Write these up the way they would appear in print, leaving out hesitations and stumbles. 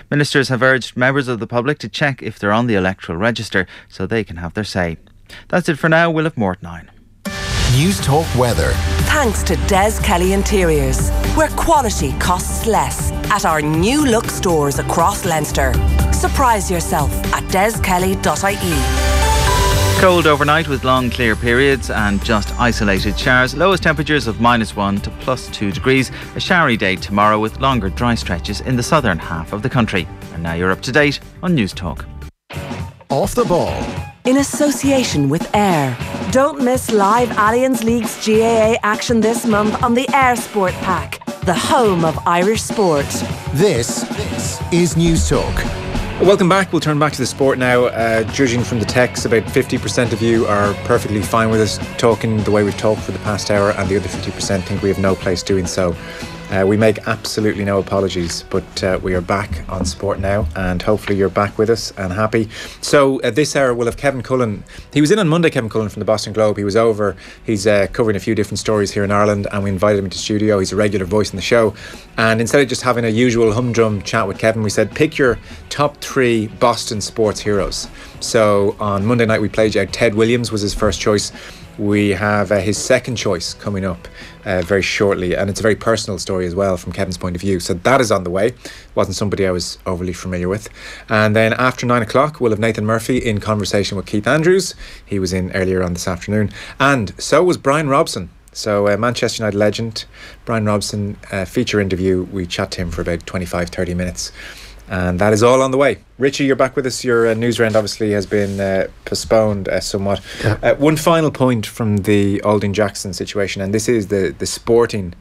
Ministers have urged members of the public to check if they're on the electoral register so they can have their say. That's it for now. We'll have more at 9. News Talk Weather. Thanks to Des Kelly Interiors, where quality costs less at our new look stores across Leinster. Surprise yourself at deskelly.ie. Cold overnight with long clear periods and just isolated showers. Lowest temperatures of -1 to +2 degrees. A showery day tomorrow with longer dry stretches in the southern half of the country. And now you're up to date on News Talk. Off the ball. In association with AIR. Don't miss live Allianz League's GAA action this month on the AIR Sport Pack, the home of Irish sport. This is News Talk. Welcome back. We'll turn back to the sport now. Judging from the texts, about 50% of you are perfectly fine with us talking the way we've talked for the past hour, and the other 50% think we have no place doing so. We make absolutely no apologies, but we are back on sport now, and hopefully you're back with us and happy. So this hour we'll have Kevin Cullen. He was in on Monday, Kevin Cullen from the Boston Globe. He was over. He's covering a few different stories here in Ireland, and we invited him into studio. He's a regular voice in the show. And instead of just having a usual humdrum chat with Kevin, we said pick your top 3 Boston sports heroes. So on Monday night we played you out. Ted Williams was his first choice. We have his second choice coming up very shortly, and it's a very personal story as well from Kevin's point of view, so that is on the way. Wasn't somebody I was overly familiar with. And then after 9 o'clock we'll have Nathan Murphy in conversation with Keith Andrews. He was in earlier on this afternoon, and so was Brian Robson. So Manchester United legend Brian Robson, feature interview. We chat to him for about 25-30 minutes. And that is all on the way. Richie, you're back with us. Your news round obviously has been postponed somewhat. Yeah. One final point from the Alding Jackson situation, and this is the sporting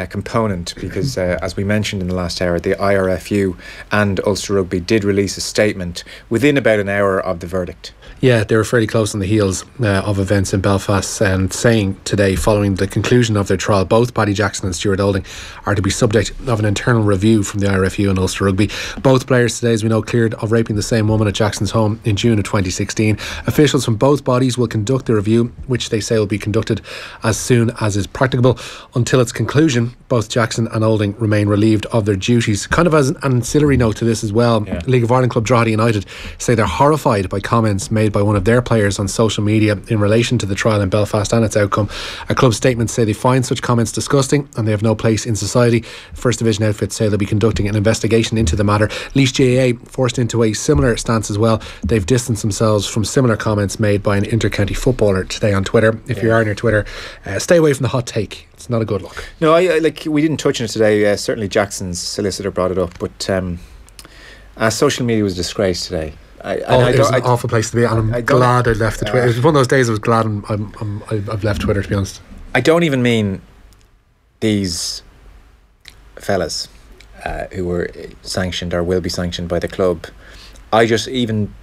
component, because as we mentioned in the last hour, the IRFU and Ulster Rugby did release a statement within about an hour of the verdict. Yeah, they were fairly close on the heels of events in Belfast, and saying today, following the conclusion of their trial, both Paddy Jackson and Stuart Olding are to be subject of an internal review from the IRFU and Ulster Rugby. Both players today, as we know, cleared of raping the same woman at Jackson's home in June of 2016. Officials from both bodies will conduct the review, which they say will be conducted as soon as is practicable. Until its conclusion, both Jackson and Olding remain relieved of their duties. Kind of as an ancillary note to this as well, League of Ireland club Drogheda United say they're horrified by comments made by one of their players on social media in relation to the trial in Belfast and its outcome. A club statement say they find such comments disgusting and they have no place in society. First Division outfits say they'll be conducting an investigation into the matter. Laois GAA forced into a similar stance as well. They've distanced themselves from similar comments made by an inter-county footballer today on Twitter. If you are on your Twitter, stay away from the hot take. It's not a good look. No, we didn't touch on it today. Certainly Jackson's solicitor brought it up, but social media was a disgrace today. It was an awful place to be, and I'm glad I left the Twitter. It was one of those days I was glad I've left Twitter, to be honest. I don't even mean these fellas who were sanctioned or will be sanctioned by the club. I just, even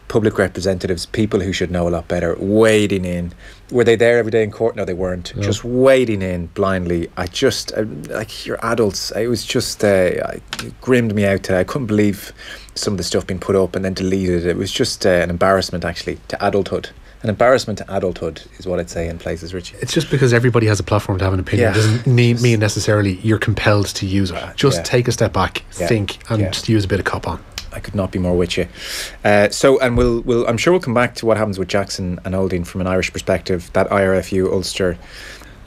public representatives, people who should know a lot better, wading in. Were they there every day in court? No, they weren't. No. Just wading in blindly. I just, like, you're adults. It was just, it grimmed me out today. I couldn't believe some of the stuff being put up and then deleted. It was just an embarrassment, actually, to adulthood. An embarrassment to adulthood is what I'd say in places, Richie. It's just because everybody has a platform to have an opinion. It doesn't mean necessarily you're compelled to use it. Just take a step back, think, and just use a bit of cop on. I could not be more with you. We'll I'm sure we'll come back to what happens with Jackson and Olding from an Irish perspective. That IRFU Ulster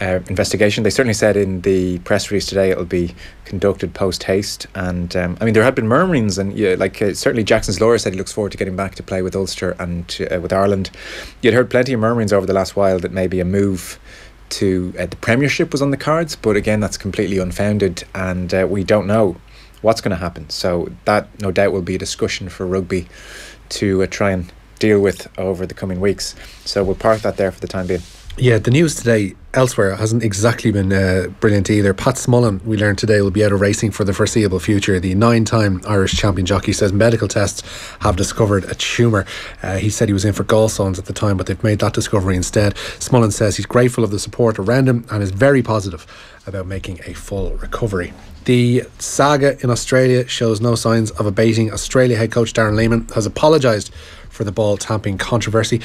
investigation, they certainly said in the press release today it'll be conducted post haste. And there had been murmurings, and certainly Jackson's lawyer said he looks forward to getting back to play with Ulster and with Ireland. You'd heard plenty of murmurings over the last while that maybe a move to the Premiership was on the cards, but again, that's completely unfounded, and we don't know what's going to happen. So that no doubt will be a discussion for rugby to try and deal with over the coming weeks. So we'll park that there for the time being. Yeah, the news today elsewhere hasn't exactly been brilliant either. Pat Smullen, we learned today, will be out of racing for the foreseeable future. The 9-time Irish champion jockey says medical tests have discovered a tumour. He said he was in for gallstones at the time, but they've made that discovery instead. Smullen says he's grateful of the support around him and is very positive about making a full recovery. The saga in Australia shows no signs of abating. Australia head coach Darren Lehmann has apologised for the ball tampering controversy.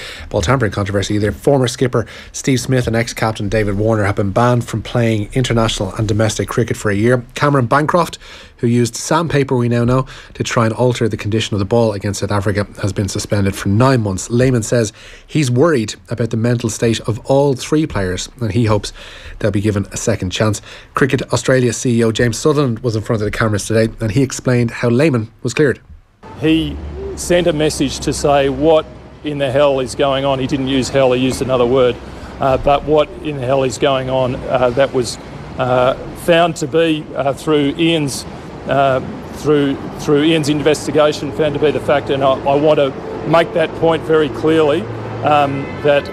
Their former skipper Steve Smith and ex-captain David Warner have been banned from playing international and domestic cricket for a year. Cameron Bancroft, who used sandpaper, we now know, to try and alter the condition of the ball against South Africa, has been suspended for 9 months. Lehman says he's worried about the mental state of all three players and he hopes they'll be given a second chance. Cricket Australia CEO James Sutherland was in front of the cameras today and he explained how Lehman was cleared. He sent a message to say what in the hell is going on. He didn't use hell, he used another word. But what in the hell is going on, that was found to be through Ian's investigation, found to be the fact, and I want to make that point very clearly, that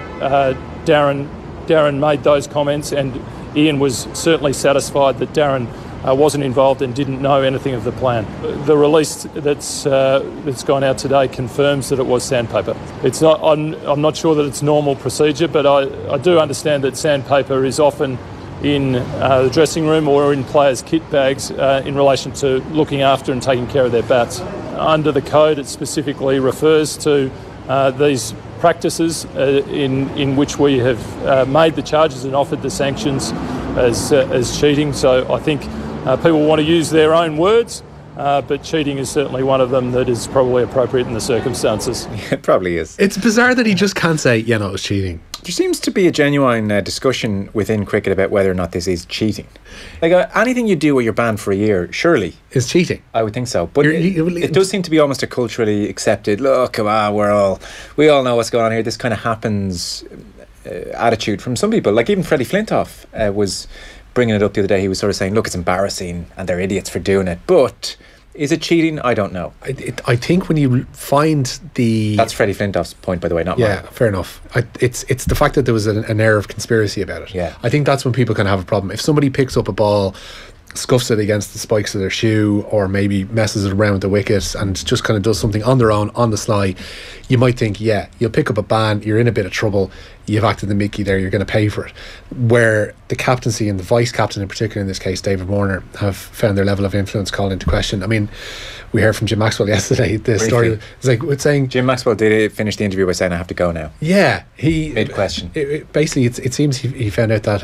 Darren made those comments, and Ian was certainly satisfied that Darren wasn't involved and didn't know anything of the plan. The release that's gone out today confirms that it was sandpaper. It's not. I'm not sure that it's normal procedure, but I do understand that sandpaper is often in the dressing room or in players' kit bags in relation to looking after and taking care of their bats. Under the code, it specifically refers to these practices in which we have made the charges and offered the sanctions as cheating. So I think people want to use their own words, but cheating is certainly one of them that is probably appropriate in the circumstances. It probably is. It's bizarre that he just can't say, it was cheating. There seems to be a genuine discussion within cricket about whether or not this is cheating. Like anything you do where you're banned for a year, surely is cheating. I would think so. But it does seem to be almost a culturally accepted, look, come on, we all know what's going on here. This kind of happens attitude from some people. Like even Freddie Flintoff was bringing it up the other day. He was sort of saying, look, it's embarrassing and they're idiots for doing it. But is it cheating? I don't know. I think when you find the... That's Freddie Flintoff's point, by the way, not mine. Yeah, fair enough. It's the fact that there was an air of conspiracy about it. Yeah. I think that's when people can have a problem. If somebody picks up a ball, scuffs it against the spikes of their shoe, or maybe messes it around with the wicket and just kind of does something on their own, on the sly, you might think, you'll pick up a ban, you're in a bit of trouble, you've acted the Mickey there, you're going to pay for it. Where the captaincy and the vice captain in particular, in this case David Warner, have found their level of influence called into question. I mean, we heard from Jim Maxwell yesterday the story. It's like it's saying Jim Maxwell did finish the interview by saying, I have to go now. Yeah, he mid-question. Basically, it seems he found out that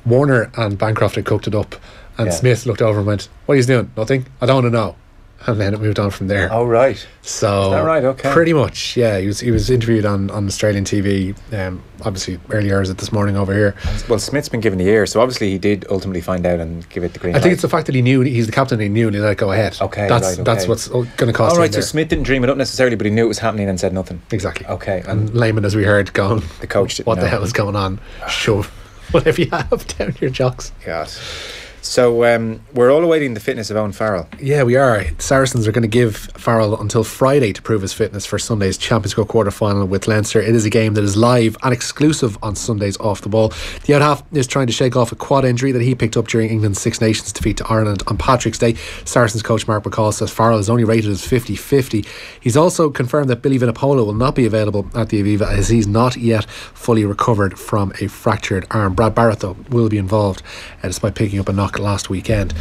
Warner and Bancroft had cooked it up, and Smith looked over and went, what are you doing? Nothing? I don't want to know. And then it moved on from there. Oh, right. So, is that right? Okay. Pretty much, yeah. He was interviewed on Australian TV, obviously early hours of this morning over here. Well, Smith's been given the ear, so obviously he did ultimately find out and give it the green light. I think it's the fact that he knew, he's the captain, he knew, and he let it go ahead. Okay, that's what's going to cost him. All right, so Smith didn't dream it up necessarily, but he knew it was happening and said nothing. Exactly. Okay. And Lehman, as we heard, going, the coach didn't what know. the hell is going on? Shove whatever you have down your jocks. God. So we're all awaiting the fitness of Owen Farrell. Yeah, we are. Saracens are going to give Farrell until Friday to prove his fitness for Sunday's Champions Cup quarter-final with Leinster. It is a game that is live and exclusive on Sundays Off the Ball. The out half is trying to shake off a quad injury that he picked up during England's Six Nations defeat to Ireland on Patrick's Day. Saracens coach Mark McCall says Farrell is only rated as 50-50. He's also confirmed that Billy Vunipola will not be available at the Aviva as he's not yet fully recovered from a fractured arm. Brad Barrett, though, will be involved despite picking up a knock last weekend.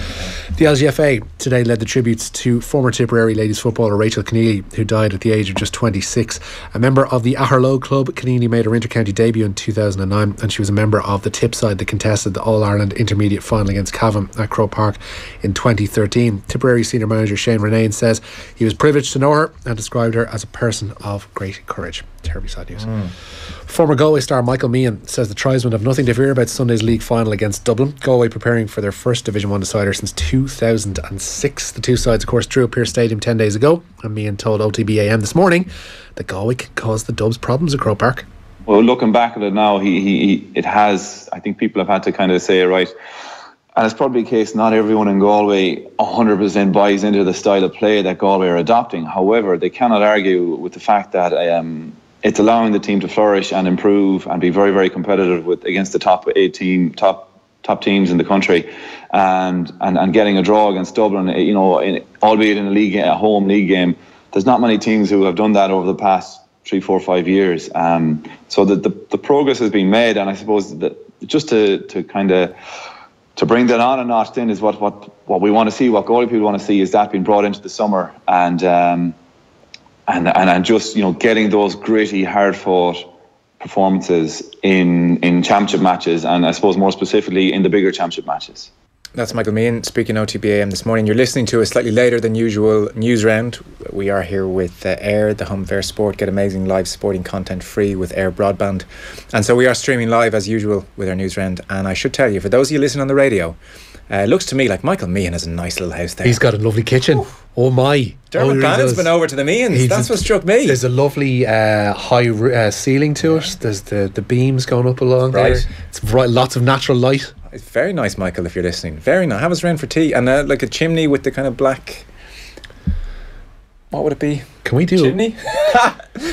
The LGFA today led the tributes to former Tipperary ladies footballer Rachel Keneally, who died at the age of just 26. A member of the Aherlow club, Keneally made her inter-county debut in 2009 and she was a member of the Tip side that contested the All-Ireland intermediate final against Cavan at Croke Park in 2013. Tipperary senior manager Shane Renane says he was privileged to know her and described her as a person of great courage. Terribly sad news. Former Galway star Michael Meehan says the tribesmen have nothing to fear about Sunday's league final against Dublin. Galway preparing for their first Division 1 decider since 2006. The two sides, of course, drew at Pearse Stadium 10 days ago, and Meehan told OTB AM this morning that Galway can cause the Dubs problems at Croke Park. Well, looking back at it now, it has. I think people have had to kind of say, right, and it's probably the case not everyone in Galway 100% buys into the style of play that Galway are adopting. However, they cannot argue with the fact that it's allowing the team to flourish and improve and be very, very competitive against the top teams in the country, and getting a draw against Dublin, albeit in a home league game. There's not many teams who have done that over the past 3, 4, 5 years. So the progress has been made, and I suppose that just to kind of to bring that on a notch then is what we want to see, what Galway people want to see, is that being brought into the summer, and and just, you know, getting those gritty, hard-fought performances in championship matches, and I suppose more specifically in the bigger championship matches. That's Michael Meehan speaking OTB AM this morning. You're listening to a slightly later than usual news round. We are here with Air, the home of Air Sport. Get amazing live sporting content free with Air Broadband. And so we are streaming live as usual with our news round. And I should tell you, for those of you listening on the radio, it looks to me like Michael Meehan has a nice little house there. He's got a lovely kitchen. Ooh. Oh my. Dermot Bannon's been over to the Meehans. That's what struck me. There's a lovely high ceiling to it. There's the beams going up along there. It's bright, lots of natural light. It's very nice, Michael, if you're listening. Very nice. Have us round for tea. And like a chimney with the kind of black... What would it be? Can we do... Chimney?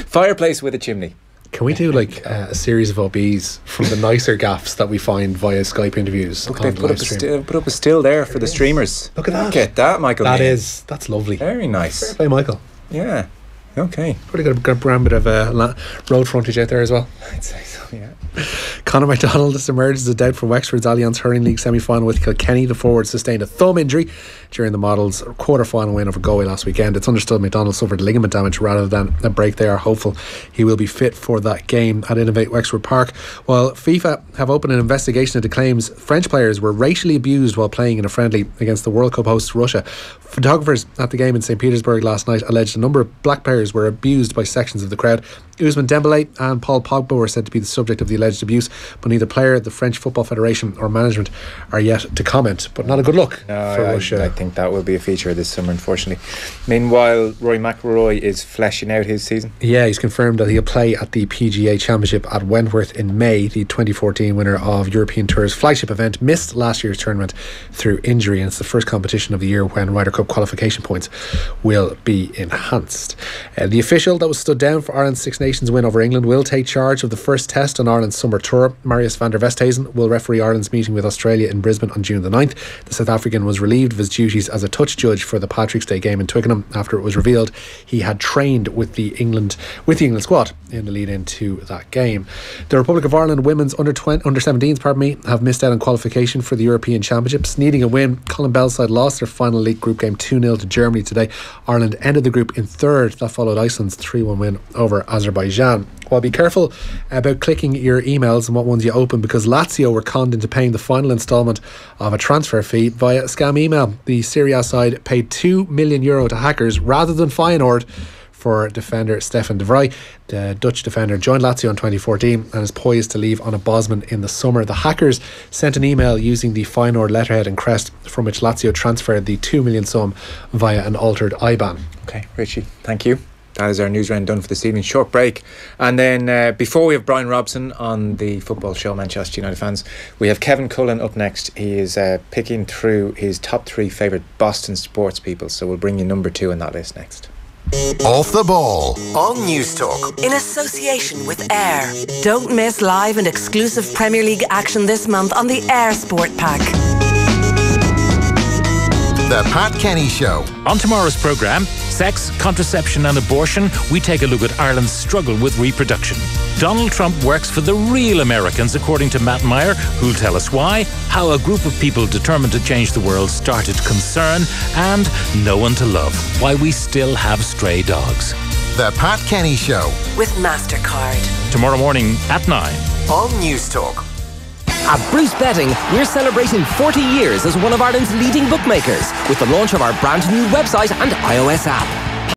Fireplace with a chimney. Can we do like a series of OBs from the nicer gaffs that we find via Skype interviews? Look, they put up a still there for the streamers. Look at that. Look at that, Michael. That's lovely. Very nice. Fair play, Michael. Yeah. Okay. Pretty good. Got a brand bit of road frontage out there as well. I'd say so, yeah. Conor McDonald has emerged as a doubt for Wexford's Allianz Hurling League semi-final with Kilkenny. The forward sustained a thumb injury during the Models' quarter-final win over Galway last weekend. It's understood McDonald suffered ligament damage rather than a break. They are hopeful he will be fit for that game at Innovate Wexford Park. While FIFA have opened an investigation into claims French players were racially abused while playing in a friendly against the World Cup host Russia, photographers at the game in St. Petersburg last night alleged a number of black players were abused by sections of the crowd. Ousmane Dembélé and Paul Pogba were said to be the subject of the alleged abuse, but neither player, the French Football Federation or management are yet to comment. But not a good look for Russia. I think that will be a feature this summer, unfortunately. Meanwhile, Rory McIlroy is fleshing out his season. Yeah, he's confirmed that he'll play at the PGA Championship at Wentworth in May. The 2014 winner of European Tour's flagship event missed last year's tournament through injury, and it's the first competition of the year when Ryder Cup qualification points will be enhanced. The official that was stood down for Ireland's Six Nations win over England will take charge of the first test on Ireland's summer tour. Marius van der Westhuizen will referee Ireland's meeting with Australia in Brisbane on June the 9th. The South African was relieved of his duties as a touch judge for the Patrick's Day game in Twickenham after it was revealed he had trained with the England squad in the lead into that game. The Republic of Ireland women's under 17s have missed out on qualification for the European Championships. Needing a win, Colin Bell's side lost their final league group game 2-0 to Germany today. Ireland ended the group in third. That followed Iceland's 3-1 win over Azerbaijan. Well, be careful about clicking your emails and what ones you open, because Lazio were conned into paying the final instalment of a transfer fee via scam email. The Serie A side paid €2 million to hackers rather than Feyenoord for defender Stefan de Vrij. The Dutch defender joined Lazio in 2014 and is poised to leave on a Bosman in the summer. The hackers sent an email using the Feyenoord letterhead and crest, from which Lazio transferred the 2 million sum via an altered IBAN. Okay, Richie, thank you. That is our news round done for this evening. Short break, and then before we have Brian Robson on the football show Manchester United Fans, we have Kevin Cullen up next. He is picking through his top 3 favourite Boston sports people, so we'll bring you number 2 in that list next. Off the Ball on News Talk in association with Air. Don't miss live and exclusive Premier League action this month on the Air Sport Pack. The Pat Kenny Show. On tomorrow's programme, sex, contraception and abortion, we take a look at Ireland's struggle with reproduction. Donald Trump works for the real Americans, according to Matt Meyer, who'll tell us why, how a group of people determined to change the world started Concern, and No One to Love, why we still have stray dogs. The Pat Kenny Show. With MasterCard. Tomorrow morning at 9. On News Talk. At Bruce Betting, we're celebrating 40 years as one of Ireland's leading bookmakers with the launch of our brand new website and iOS app.